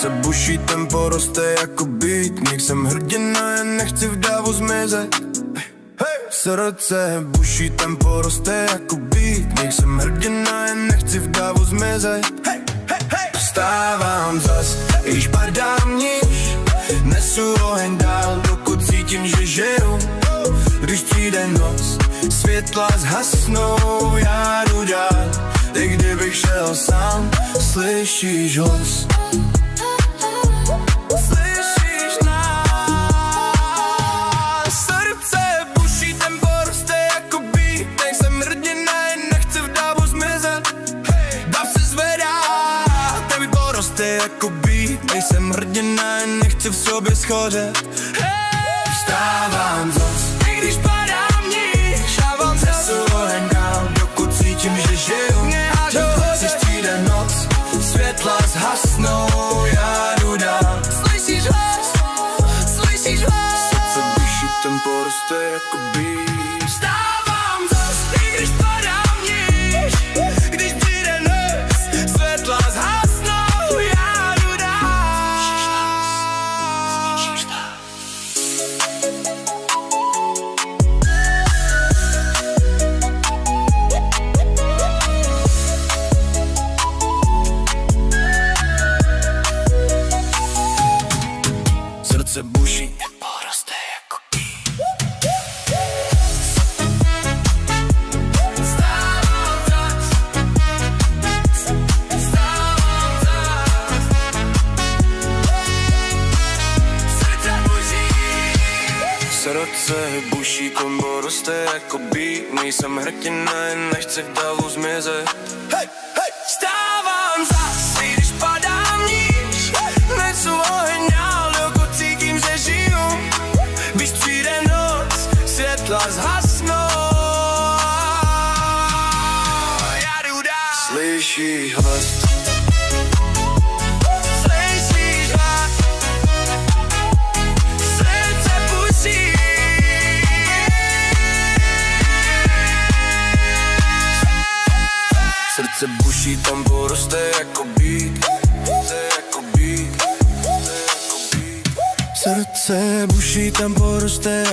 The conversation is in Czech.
Srdce buší, tempo roste jako beat. Nejsem hrdina, jen nechci v dávu zmizet. Srdce buší, tempo roste jako beat. Nejsem hrdina, jen nechci v dávu zmizet. Vstávám zas, i když padám níž. Nesu oheň dál, dokud cítím, že žiju. Když přijde noc, světla zhasnou, já jdu dál. I kdybych šel sám, slyšíš hlas. Slyšíš nás. Srdce buší, tempo roste jako beat. Nejsem hrdina, jen nechci v dávu zmizet. Dav se zvedá, tempo roste jako beat. Nejsem hrdina, jen nechci v sobě schořet. Vstávám zas, i když padám níž. Nesu oheň dál, dokud cítím, že žiju. Když přijde noc, světla zhasnou, já jdu dál. Slyšíš hlas, slyšíš hlas. Srdce buší, tempo roste jako beat. Vstávám zas, i když padám níž. Když přijde noc, světla zhasnou, já jdu dál. Slyšíš nás. Srdce buší, tempo roste jako beat. Vstávám zas, vstávám zas. Srdce buší. Srdce buší, tempo roste jako beat. Nejsem hrdina, jen nechci v davu zmizet. Vstávám zas, i když padám níž. Nesu oheň dál, dokud cítím, že žiju. Když přijde noc, světla zhasnou, já jdu dál. Slyšíš hlas. Slyšíš hlas. Srdce buší. Srdce buší, tempo roste jako beat. Srdce buší, tempo roste jako